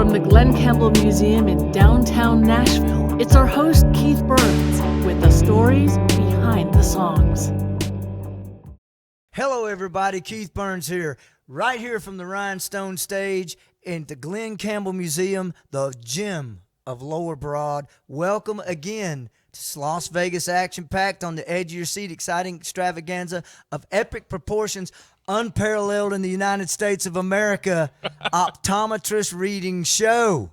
From the Glenn Campbell Museum in downtown Nashville, it's our host, Keith Burns, with the stories behind the songs. Hello, everybody. Keith Burns here, right here from the Rhinestone Stage in the Glenn Campbell Museum, the gem of Lower Broad. Welcome again to Las Vegas, action-packed, on the edge of your seat, exciting extravaganza of epic proportions, unparalleled in the United States of America, optometrist reading show.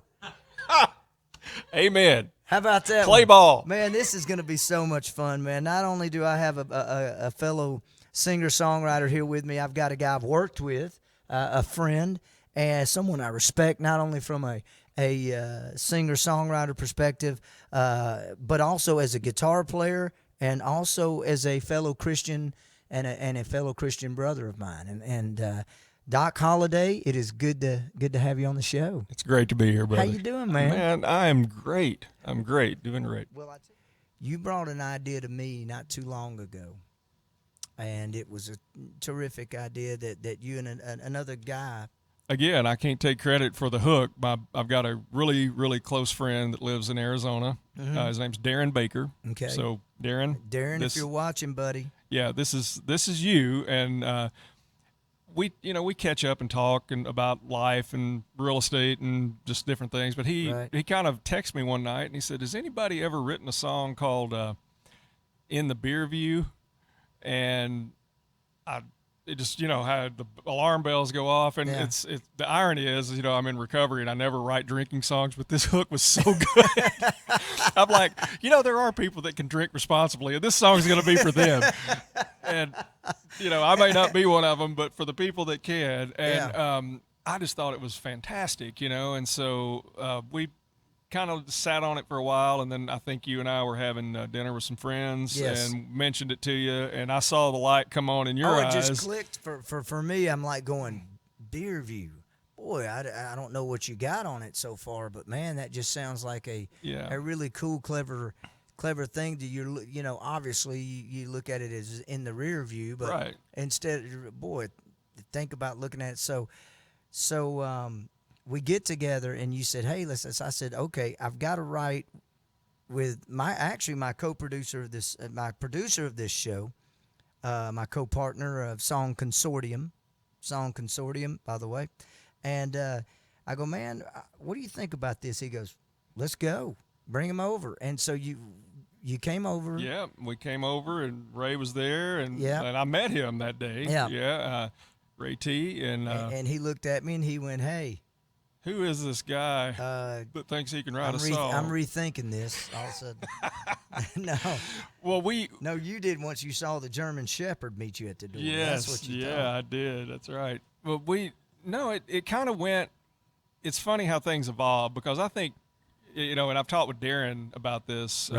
Amen. How about that? Play ball. Man, this is going to be so much fun, man. Not only do I have a fellow singer-songwriter here with me, I've got a guy I've worked with, a friend, and someone I respect, not only from a singer-songwriter perspective, but also as a guitar player and also as a fellow Christian and a fellow Christian brother of mine. And Doc Holladay, it is good to have you on the show. It's great to be here, brother. How you doing, man? Man, I am great. I'm great. Doing great. Well, you brought an idea to me not too long ago, and it was a terrific idea that you and another guy. Again, I can't take credit for the hook. I've got a really, really close friend that lives in Arizona. Mm-hmm. His name's Darren Baker. Okay. So, Darren, if you're watching, buddy. Yeah, this is you, and we catch up and talk about life and real estate and just different things. But he kind of texted me one night and he said, "Has anybody ever written a song called In the Beer View?" And it just, had the alarm bells go off, and it's the irony is, I'm in recovery and I never write drinking songs, but this hook was so good. I'm like, there are people that can drink responsibly, and this song's going to be for them. And, I may not be one of them, but for the people that can. And I just thought it was fantastic, and so we kind of sat on it for a while, and then I think you and I were having dinner with some friends and mentioned it to you, and I saw the light come on in your eyes. It just clicked for me. I'm like going, Beer View. Boy, I don't know what you got on it so far, but man, that just sounds like a really cool, clever thing. That you're, obviously you look at it as in the rear view, but instead, boy, think about looking at it. So we get together, and you said, "Hey, let's." I said, "Okay, I've got to write with my co-producer of this, my producer of this show, my co-partner of Song Consortium, by the way." And I go, "Man, what do you think about this?" He goes, "Let's go, bring him over." And so you came over. Yeah, we came over, and Ray was there, and I met him that day. Ray T, and he looked at me and he went, "Hey, who is this guy that thinks he can write a song?" I'm rethinking this all of a sudden. No. Well, No, you did once you saw the German Shepherd meet you at the door. Yes, that's what you thought. I did. That's right. Well, it kind of went. It's funny how things evolve, because I think, and I've talked with Darren about this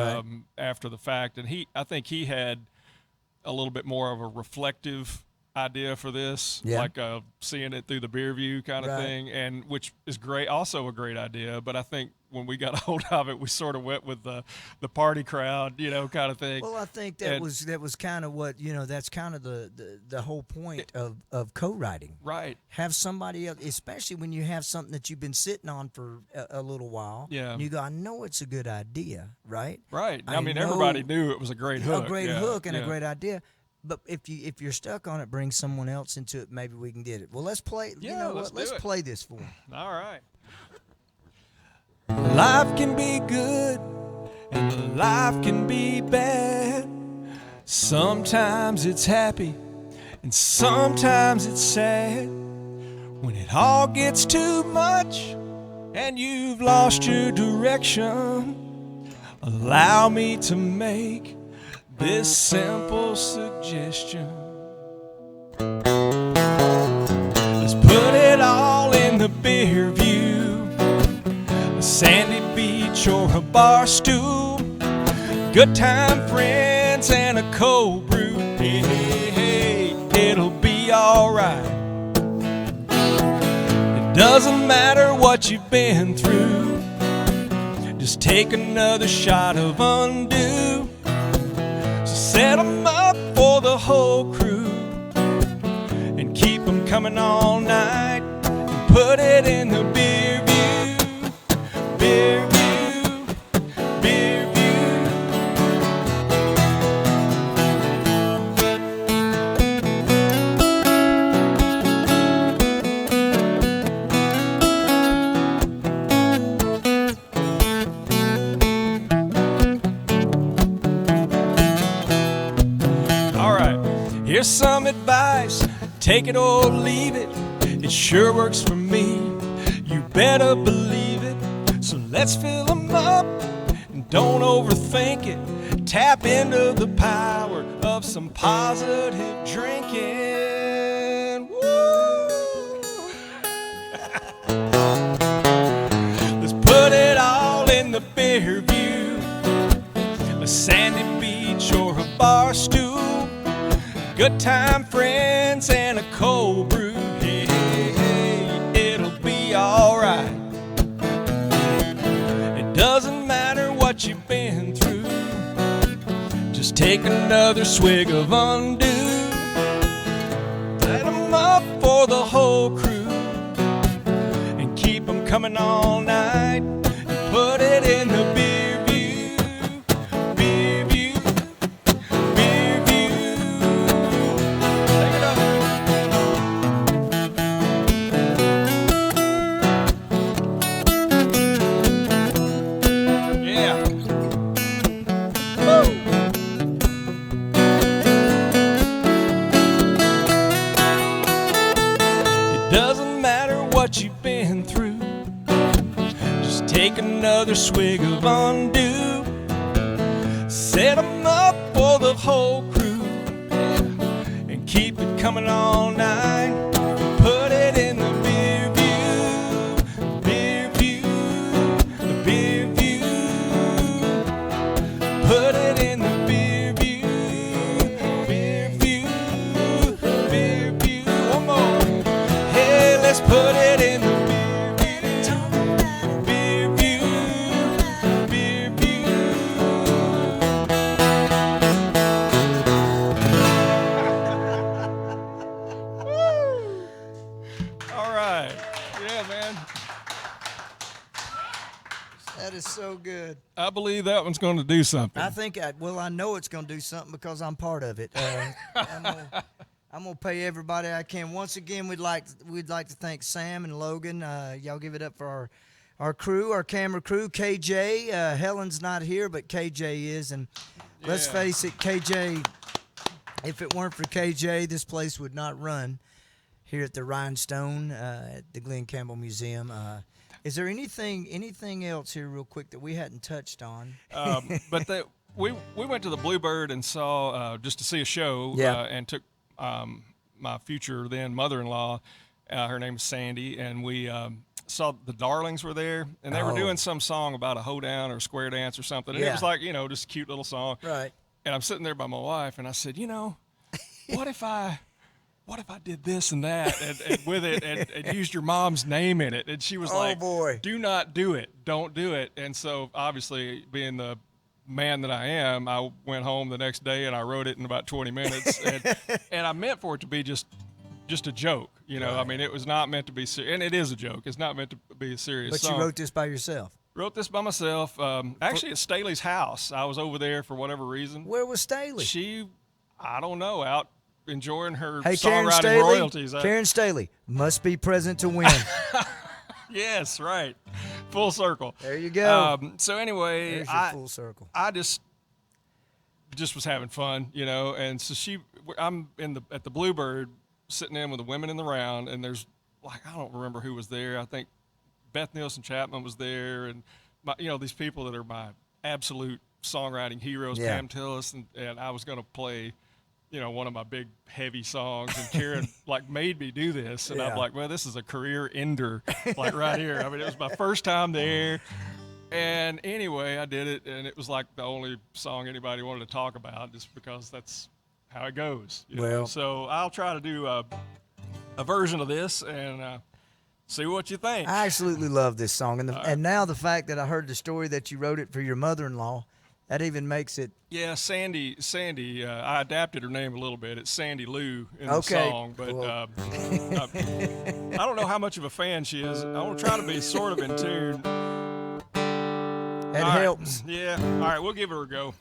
after the fact, and I think he had a little bit more of a reflective idea for this, like seeing it through the beer view kind of thing, and which is great, also a great idea. But I think when we got a hold of it, we sort of went with the party crowd, kind of thing. Well, I think that was kind of what, that's kind of the whole point of co-writing. Right. Have somebody else, especially when you have something that you've been sitting on for a little while. Yeah. And you go, I know it's a good idea, right? Right. I mean, everybody knew it was a great hook. A great hook and a great idea. But if you're stuck on it, bring someone else into it. Maybe we can get it. Well, let's play. Let's play this for them. All right. Life can be good and life can be bad. Sometimes it's happy and sometimes it's sad. When it all gets too much and you've lost your direction, allow me to make this simple suggestion. Let's put it all in the beer view, a sandy beach or a bar stool, good time friends and a cold brew. Hey, hey, hey, it'll be alright. It doesn't matter what you've been through, just take another shot of Undo. Set them up for the whole crew and keep them coming all night, and put it in the beer view. advice, take it or leave it. It sure works for me, you better believe it. So let's fill them up and don't overthink it. Tap into the power of some positive drinking. Woo! Let's put it all in the beer view, a sandy beach or a bar stool, good time friends and a cold brew. Hey, hey, hey, it'll be alright. It doesn't matter what you've been through, just take another swig of undo. Light 'em up for the whole crew and keep 'em coming all night. And put it in the beer view, beer view, beer view. Take it up. Yeah. Woo. Doesn't matter what you've been through, just take another swig of undo. Set 'em up for the whole crew, yeah, and keep it coming all night. Put it in the beer view, beer view, the beer view. Put it in the beer view, beer view, beer view. One more. Let's put it in the beer view, beer view. All right. Yeah, man. That is so good. I believe that one's going to do something. I think, I know it's going to do something because I'm part of it. I'm gonna pay everybody I can. Once again, we'd like to thank Sam and Logan. Y'all give it up for our crew, our camera crew. KJ, Helen's not here, but KJ is, and let's face it, KJ. If it weren't for KJ, this place would not run here at the Rhinestone at the Glenn Campbell Museum. Is there anything else here, real quick, that we hadn't touched on? But we went to the Bluebird and saw just to see a show, and took. My future then mother-in-law, her name is Sandy, and we saw the Darlings were there, and they were doing some song about a hoedown or a square dance or something, and it was like, just a cute little song. Right. And I'm sitting there by my wife, and I said, what if I did this and that and with it and used your mom's name in it? And she was like, boy, do not do it. Don't do it. And so obviously, being the man that I am, I went home the next day and I wrote it in about 20 minutes, and I meant for it to be just a joke, Right. I mean, it was not meant to be serious, and it is a joke. It's not meant to be a serious song. But you wrote this by yourself? Wrote this by myself. Actually, at Staley's house. I was over there for whatever reason. Where was Staley? She, I don't know, out enjoying her Karen songwriting Staley, royalties. Karen Staley must be present to win. Yes, right. Full circle. There you go. So anyway, there's your full circle. I just was having fun, and so I'm at the Bluebird sitting in with the women in the round, and there's I don't remember who was there. I think Beth Nielsen Chapman was there, and these people that are my absolute songwriting heroes, Pam Tillis, and I was going to play one of my big heavy songs, and Karen made me do this, and I'm like, well, this is a career ender, right here. I mean, it was my first time there, and anyway, I did it, and it was the only song anybody wanted to talk about, just because that's how it goes. Well, so I'll try to do a version of this and see what you think. I absolutely love this song, and now the fact that I heard the story that you wrote it for your mother-in-law. That even makes it. Yeah, Sandy. I adapted her name a little bit. It's Sandy Lou in the song, but cool. I don't know how much of a fan she is. I want to try to be sort of in tune. That helps. Yeah. All right, we'll give her a go.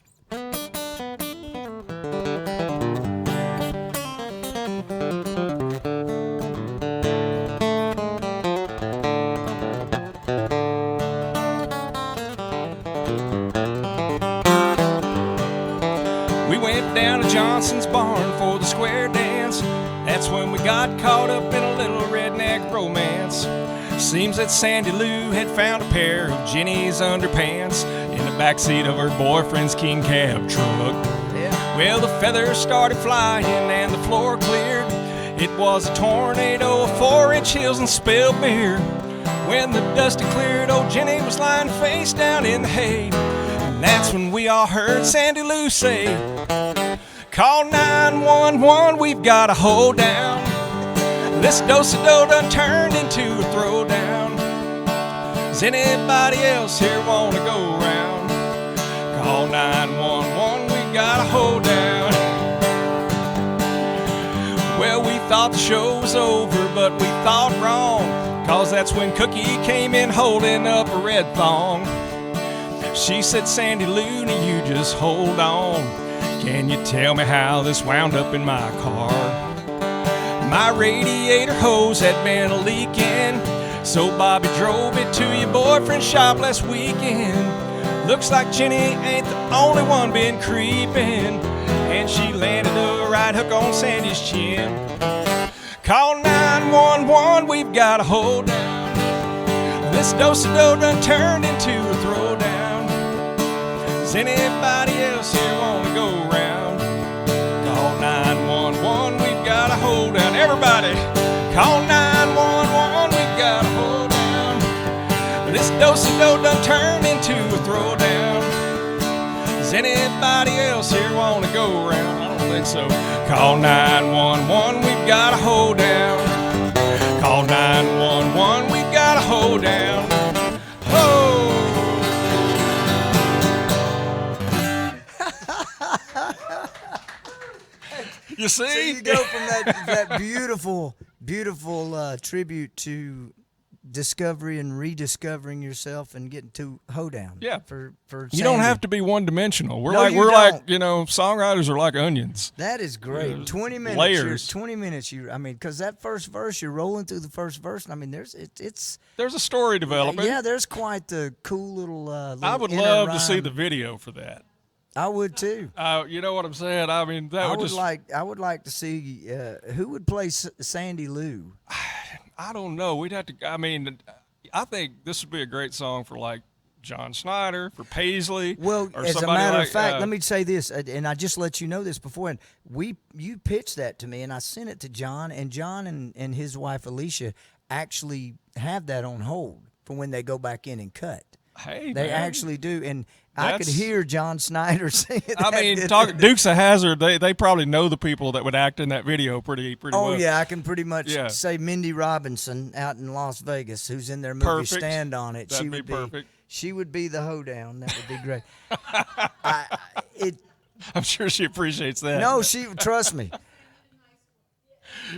Johnson's barn for the square dance. that's when we got caught up in a little redneck romance. Seems that Sandy Lou had found a pair of Jenny's underpants in the backseat of her boyfriend's king cab truck. Yeah. Well, the feathers started flying and the floor cleared. It was a tornado of 4-inch heels and spilled beer. When the dust had cleared, old Jenny was lying face down in the hay. And that's when we all heard Sandy Lou say, "Call 911, we've got a hold down. This do-si-do done turned into a throwdown. Does anybody else here want to go round? Call 911, we got a hold down." Well, we thought the show was over, but we thought wrong, 'cause that's when Cookie came in holding up a red thong. She said, "Sandy Lou, now you just hold on. Can you tell me how this wound up in my car? My radiator hose had been leaking, so Bobby drove it to your boyfriend's shop last weekend. Looks like Jenny ain't the only one been creeping, and she landed a right hook on Sandy's chin. Call 911, we've got a hold down. This do-si-do done turned into a throwdown. Does anybody else here want to go round? Call 911, we've got a hold down." Everybody, call 911, we've got a hold down. This do-si-do done turned into a throwdown. Does anybody else here want to go around? I don't think so. Call 911, we've got a hold down. Call 911, we've got a hold down. Oh! You see? So you go from that beautiful tribute to discovery and rediscovering yourself and getting to hoedown. Yeah. For you don't Sandy. have to be one-dimensional. We're No, like you we're don't. like songwriters are like onions. That is great. There's 20 minutes. layers. 20 minutes. Because that first verse, you're rolling through the first verse. And I mean, it's There's a story developing. yeah. There's quite the cool little. I would inner love to see rhyme. the video for that. I would too. You know what I'm saying? I mean, that I would would just. like to see who would play Sandy Lou. I don't know. We'd have to. I mean, I think this would be a great song for like John Snyder, for Paisley. Well, or as a somebody matter like, of fact, let me say this, and I just let you know this before. And you pitched that to me, and I sent it to John, and John and his wife Alicia actually have that on hold for when they go back in and cut. Hey, They man. actually do, and I could hear John Snyder sing it. I mean, Dukes of Hazzard. They probably know the people that would act in that video pretty Oh well. yeah, I can pretty much Yeah. say Mindy Robinson out in Las Vegas, who's in their movie Perfect. Stand on It. That'd she be would perfect. She would be the hoedown. That would be great. I'm sure she appreciates that. No, trust me.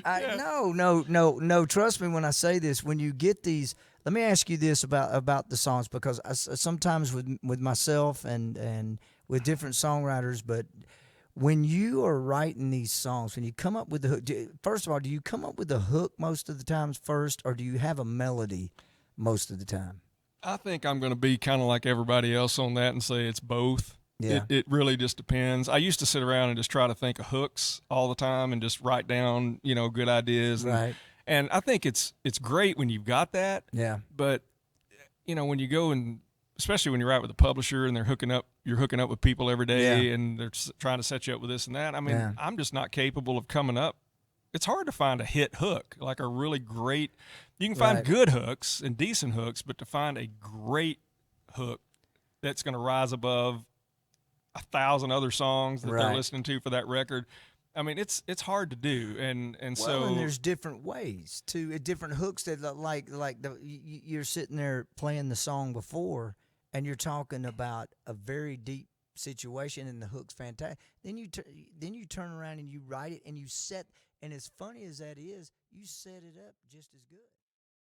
No. Trust me when I say this. When you get these, let me ask you this about the songs, because sometimes with myself and with different songwriters, but when you are writing these songs, when you come up with the hook, first of all, do you come up with the hook most of the times first, or do you have a melody most of the time? I think I'm going to be kind of like everybody else on that and say it's both. Yeah. It really just depends. I used to sit around and just try to think of hooks all the time and just write down, good ideas. Right. And I think it's great when you've got that. Yeah. But, when you go and, especially when you're out with a publisher and you're hooking up with people every day and they're trying to set you up with this and that. I mean, I'm just not capable of coming up. It's hard to find a hit hook, like a really great. You can find good hooks and decent hooks, but to find a great hook that's going to rise above 1,000 other songs that they're listening to for that record, I mean, it's hard to do, and there's different ways too, different hooks that you're sitting there playing the song before, and you're talking about a very deep situation, and the hook's fantastic. Then you turn around and you write it, and you set. And as funny as that is, you set it up just as good.